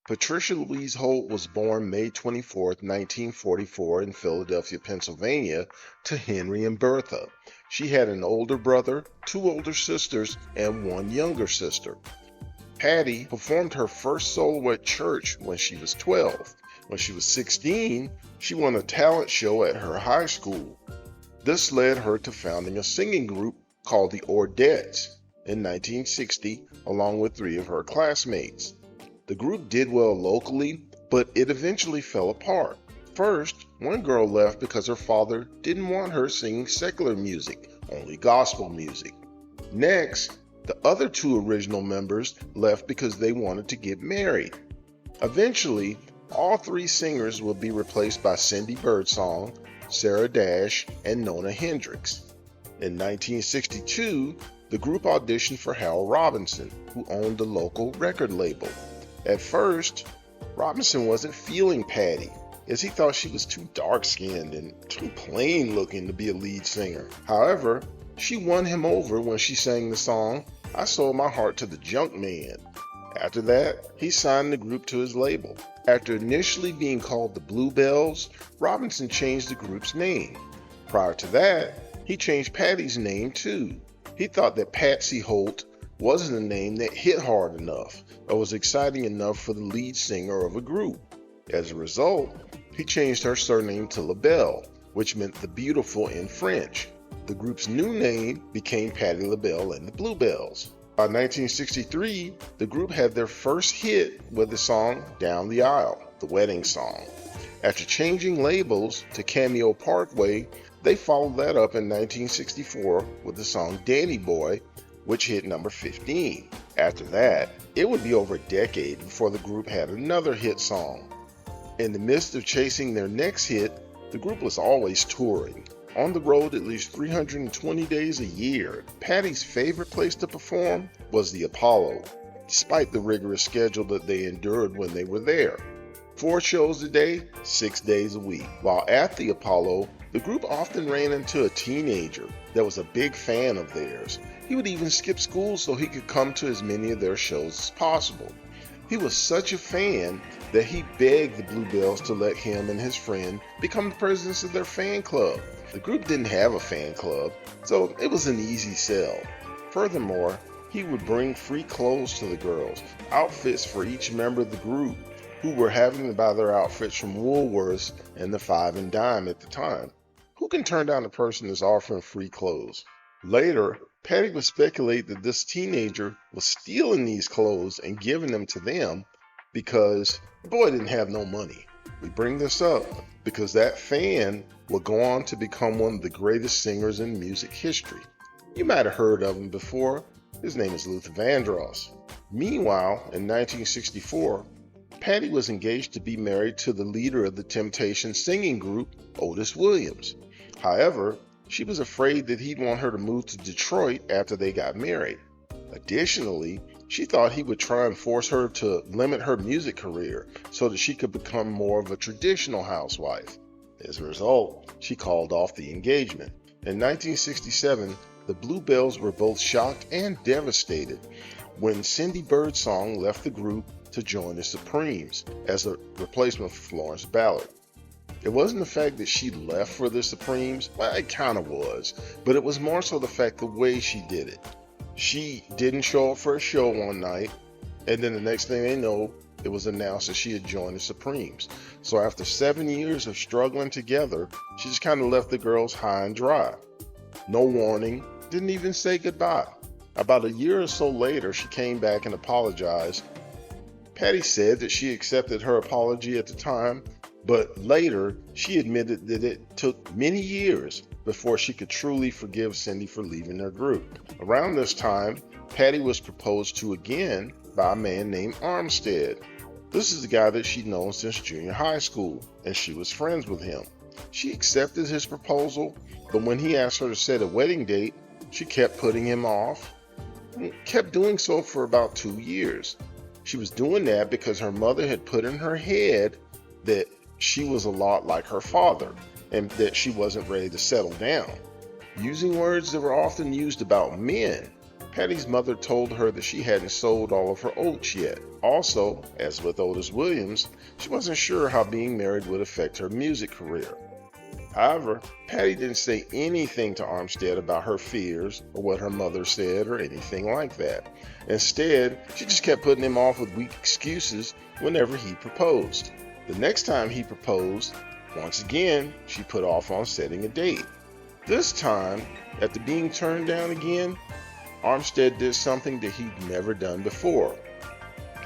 Patricia Louise Holt was born May 24, 1944 in Philadelphia, Pennsylvania, to Henry and Bertha. She had an older brother, two older sisters, and one younger sister. Patti performed her first solo at church when she was 12. When she was 16, she won a talent show at her high school. This led her to founding a singing group called the Ordettes in 1960, along with three of her classmates. The group did well locally, but it eventually fell apart. First, one girl left because her father didn't want her singing secular music, only gospel music. Next, the other two original members left because they wanted to get married. Eventually, all three singers would be replaced by Cindy Birdsong, Sarah Dash, and Nona Hendrix. In 1962, the group auditioned for Harold Robinson, who owned the local record label. At first, Robinson wasn't feeling Patti, as he thought she was too dark-skinned and too plain-looking to be a lead singer. However, she won him over when she sang the song, "I Sold My Heart to the Junk Man." After that, he signed the group to his label. After initially being called the Bluebells, Robinson changed the group's name. Prior to that, he changed Patti's name too. He thought that Patsy Holt wasn't a name that hit hard enough or was exciting enough for the lead singer of a group. As a result, he changed her surname to LaBelle, which meant the beautiful in French. The group's new name became Patti LaBelle and the Bluebells. By 1963, the group had their first hit with the song "Down the Aisle," the wedding song. After changing labels to Cameo Parkway, they followed that up in 1964 with the song "Danny Boy," which hit number 15. After that, it would be over a decade before the group had another hit song. In the midst of chasing their next hit, the group was always touring, on the road at least 320 days a year. Patti's favorite place to perform was the Apollo, despite the rigorous schedule that they endured when they were there. 4 shows a day, 6 days a week. While at the Apollo, the group often ran into a teenager that was a big fan of theirs. He would even skip school so he could come to as many of their shows as possible. He was such a fan that he begged the Bluebells to let him and his friend become the presidents of their fan club. The group didn't have a fan club, so it was an easy sell. Furthermore, he would bring free clothes to the girls, outfits for each member of the group, who were having to buy their outfits from Woolworths and the Five and Dime at the time. Who can turn down a person that's offering free clothes? Later, Patti would speculate that this teenager was stealing these clothes and giving them to them because the boy didn't have no money. We bring this up because that fan would go on to become one of the greatest singers in music history. You might have heard of him before. His name is Luther Vandross. Meanwhile, in 1964, Patti was engaged to be married to the leader of the Temptations singing group, Otis Williams. However, she was afraid that he'd want her to move to Detroit after they got married. Additionally, she thought he would try and force her to limit her music career so that she could become more of a traditional housewife. As a result, she called off the engagement. In 1967, the Bluebells were both shocked and devastated when Cindy Birdsong left the group to join the Supremes as a replacement for Florence Ballard. It wasn't the fact that she left for the Supremes, well, it kind of was, but it was more so the fact the way she did it. She didn't show up for a show one night, and then the next thing they know, it was announced that she had joined the Supremes. So after 7 years of struggling together, she just kind of left the girls high and dry. No warning, didn't even say goodbye. About a year or so later, she came back and apologized. Patti said that she accepted her apology at the time, but later she admitted that it took many years before she could truly forgive Cindy for leaving her group. Around this time, Patti was proposed to again by a man named Armstead. This is the guy that she'd known since junior high school, and she was friends with him. She accepted his proposal, but when he asked her to set a wedding date, she kept putting him off, and kept doing so for about 2 years. She was doing that because her mother had put in her head that she was a lot like her father, and that she wasn't ready to settle down. Using words that were often used about men, Patty's mother told her that she hadn't sold all of her oats yet. Also, as with Otis Williams, she wasn't sure how being married would affect her music career. However, Patti didn't say anything to Armstead about her fears or what her mother said or anything like that. Instead, she just kept putting him off with weak excuses whenever he proposed. The next time he proposed, once again, she put off on setting a date. This time, after being turned down again, Armstead did something that he'd never done before.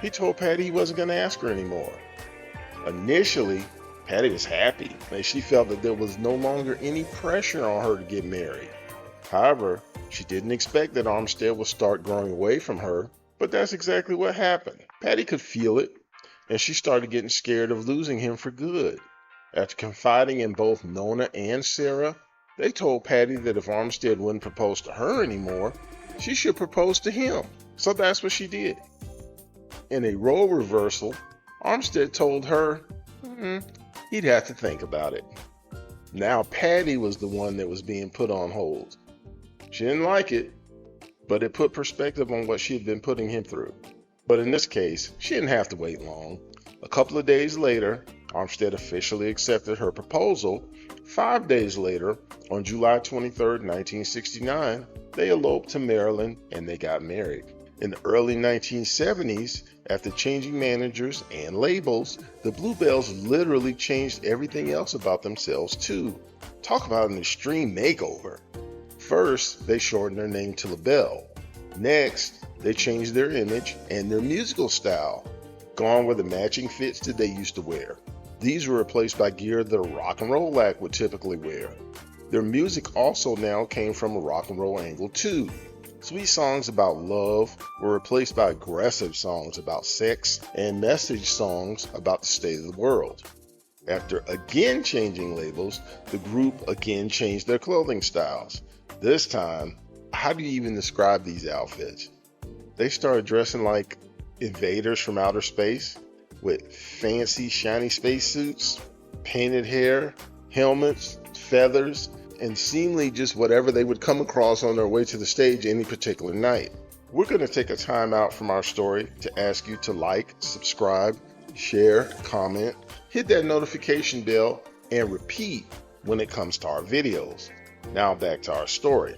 He told Patti he wasn't going to ask her anymore. Initially, Patti was happy, and she felt that there was no longer any pressure on her to get married. However, she didn't expect that Armstead would start growing away from her, but that's exactly what happened. Patti could feel it, and she started getting scared of losing him for good. After confiding in both Nona and Sarah, they told Patti that if Armstead wouldn't propose to her anymore, she should propose to him. So that's what she did. In a role reversal, Armstead told her he'd have to think about it. Now Patti was the one that was being put on hold. She didn't like it, but it put perspective on what she had been putting him through. But in this case, she didn't have to wait long. A couple of days later, Armstead officially accepted her proposal. 5 days later, on July 23, 1969, they eloped to Maryland and they got married. In the early 1970s, after changing managers and labels, the Bluebells literally changed everything else about themselves too. Talk about an extreme makeover. First, they shortened their name to LaBelle. Next, they changed their image and their musical style. Gone were the matching fits that they used to wear. These were replaced by gear that a rock and roll act would typically wear. Their music also now came from a rock and roll angle too. Sweet songs about love were replaced by aggressive songs about sex and message songs about the state of the world. After again changing labels, the group again changed their clothing styles. This time, how do you even describe these outfits? They started dressing like invaders from outer space with fancy shiny spacesuits, painted hair, helmets, feathers, and seemingly just whatever they would come across on their way to the stage any particular night. We're going to take a time out from our story to ask you to like, subscribe, share, comment, hit that notification bell, and repeat when it comes to our videos. Now back to our story.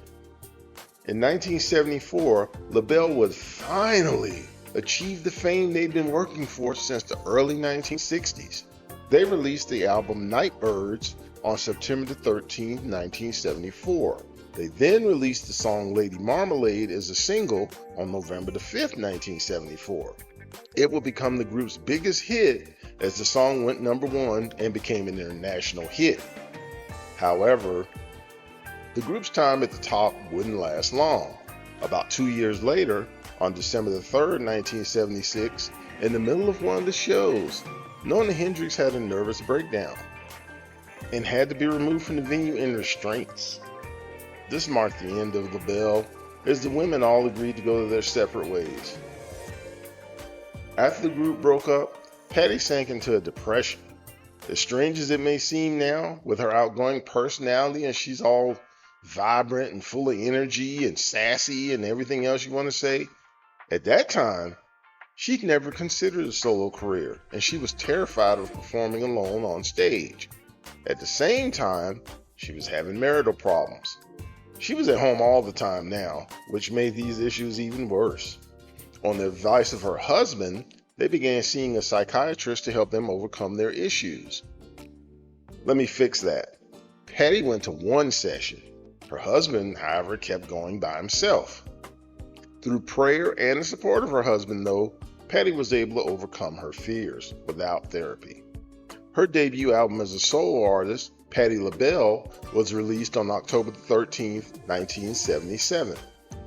In 1974, LaBelle would finally achieve the fame they'd been working for since the early 1960s. They released the album Nightbirds on September 13, 1974. They then released the song Lady Marmalade as a single on November 5, 1974. It would become the group's biggest hit as the song went #1 and became an international hit. However, the group's time at the top wouldn't last long. About 2 years later, on December 3, 1976, in the middle of one of the shows, Nona Hendryx had a nervous breakdown and had to be removed from the venue in restraints. This marked the end of LaBelle, as the women all agreed to go their separate ways. After the group broke up, Patti sank into a depression. As strange as it may seem now, with her outgoing personality and she's all vibrant and full of energy and sassy and everything else you want to say, at that time, she'd never considered a solo career and she was terrified of performing alone on stage. At the same time, she was having marital problems. She was at home all the time now, which made these issues even worse. On the advice of her husband, they began seeing a psychiatrist to help them overcome their issues. Let me fix that. Patti went to one session. Her husband, however, kept going by himself. Through prayer and the support of her husband, though, Patti was able to overcome her fears without therapy. Her debut album as a solo artist, Patti LaBelle, was released on October 13, 1977.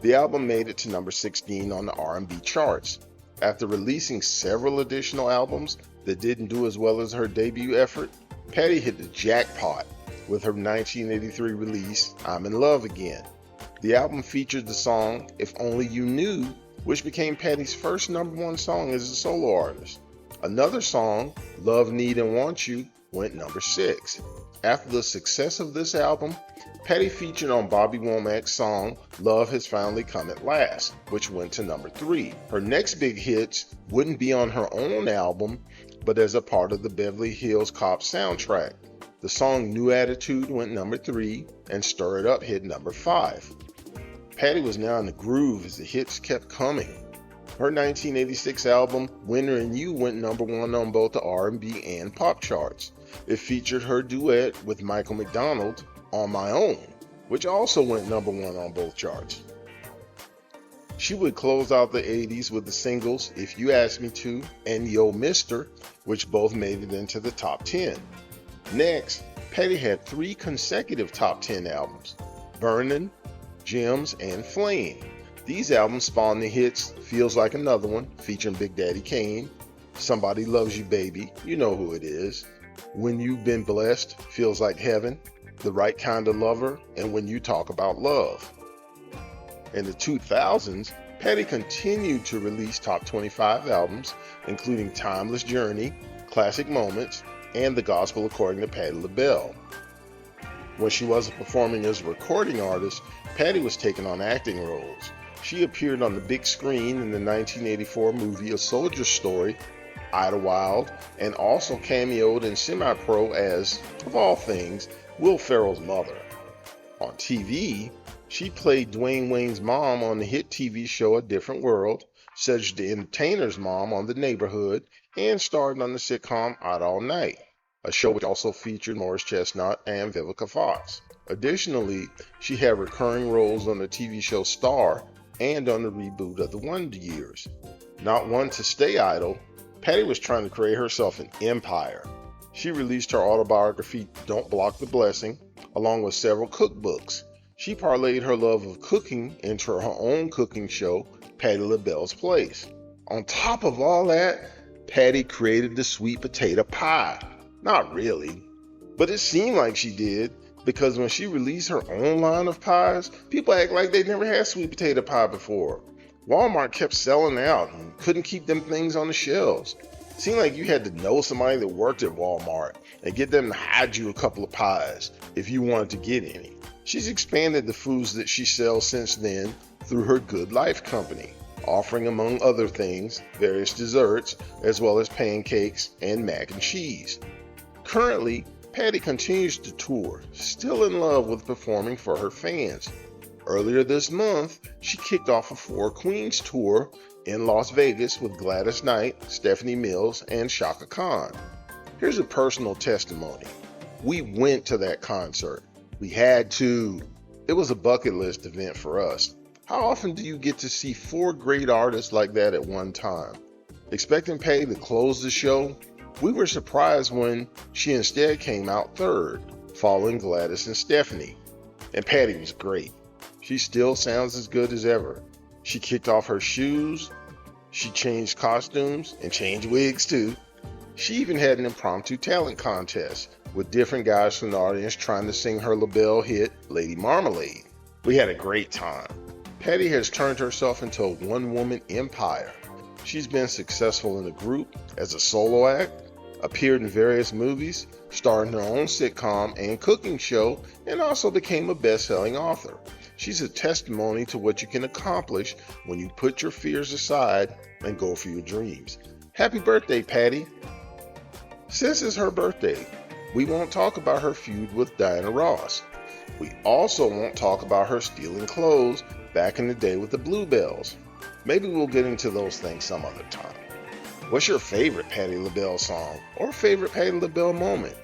The album made it to number 16 on the R&B charts. After releasing several additional albums that didn't do as well as her debut effort, Patti hit the jackpot with her 1983 release, I'm in Love Again. The album featured the song If Only You Knew, which became Patti's first #1 song as a solo artist. Another song, Love, Need, and Want You, went number 6. After the success of this album, Patti featured on Bobby Womack's song Love Has Finally Come at Last, which went to number 3. Her next big hits wouldn't be on her own album, but as a part of the Beverly Hills Cop soundtrack. The song New Attitude went number 3, and Stir It Up hit number 5. Patti was now in the groove as the hits kept coming. Her 1986 album Winter and You went number 1 on both the R&B and pop charts. It featured her duet with Michael McDonald, On My Own, which also went number 1 on both charts. She would close out the 80s with the singles If You Ask Me To and Yo Mister, which both made it into the top 10. Next, Patti had 3 consecutive top 10 albums, Burnin', Gems, and Flame. These albums spawned the hits Feels Like Another One, featuring Big Daddy Kane, Somebody Loves You Baby, you know who it is, When You've Been Blessed, Feels Like Heaven, The Right Kind of Lover, and When You Talk About Love. In the 2000s, Patti continued to release top 25 albums, including Timeless Journey, Classic Moments, and The Gospel According to Patti LaBelle. When she wasn't performing as a recording artist, Patti was taking on acting roles. She appeared on the big screen in the 1984 movie A Soldier's Story, Idlewild, and also cameoed in Semi-Pro as, of all things, Will Ferrell's mother. On TV, she played Dwayne Wayne's mom on the hit TV show A Different World, Cedric the Entertainer's mom on The Neighborhood, and starred on the sitcom Out All Night, a show which also featured Morris Chestnut and Vivica Fox. Additionally, she had recurring roles on the TV show Star and on the reboot of The Wonder Years. Not one to stay idle, Patti was trying to create herself an empire. She released her autobiography Don't Block the Blessing, along with several cookbooks. She parlayed her love of cooking into her own cooking show, Patti LaBelle's Place. On top of all that, Patti created the sweet potato pie. Not really, but it seemed like she did, because when she released her own line of pies, people act like they never had sweet potato pie before. Walmart kept selling out and couldn't keep them things on the shelves. Seemed like you had to know somebody that worked at Walmart and get them to hide you a couple of pies if you wanted to get any. She's expanded the foods that she sells since then through her Good Life company, offering, among other things, various desserts as well as pancakes and mac and cheese. Currently, Patti continues to tour, still in love with performing for her fans. Earlier this month, she kicked off a Four Queens tour in Las Vegas with Gladys Knight, Stephanie Mills, and Shaka Khan. Here's a personal testimony. We went to that concert. We had to. It was a bucket list event for us. How often do you get to see 4 great artists like that at one time? Expecting Patti to close the show, we were surprised when she instead came out third, following Gladys and Stephanie. And Patti was great. She still sounds as good as ever. She kicked off her shoes, she changed costumes, and changed wigs too. She even had an impromptu talent contest with different guys from the audience trying to sing her LaBelle hit, Lady Marmalade. We had a great time. Patti has turned herself into a one-woman empire. She's been successful in a group, as a solo act, appeared in various movies, starred in her own sitcom and cooking show, and also became a best-selling author. She's a testimony to what you can accomplish when you put your fears aside and go for your dreams. Happy birthday, Patti. Since it's her birthday, we won't talk about her feud with Diana Ross. We also won't talk about her stealing clothes back in the day with the Bluebells. Maybe we'll get into those things some other time. What's your favorite Patti LaBelle song or favorite Patti LaBelle moment?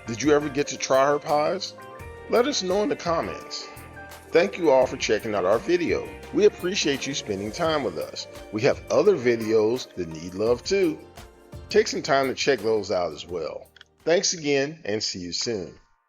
Did you ever get to try her pies? Let us know in the comments. Thank you all for checking out our video. We appreciate you spending time with us. We have other videos that need love too. Take some time to check those out as well. Thanks again and see you soon.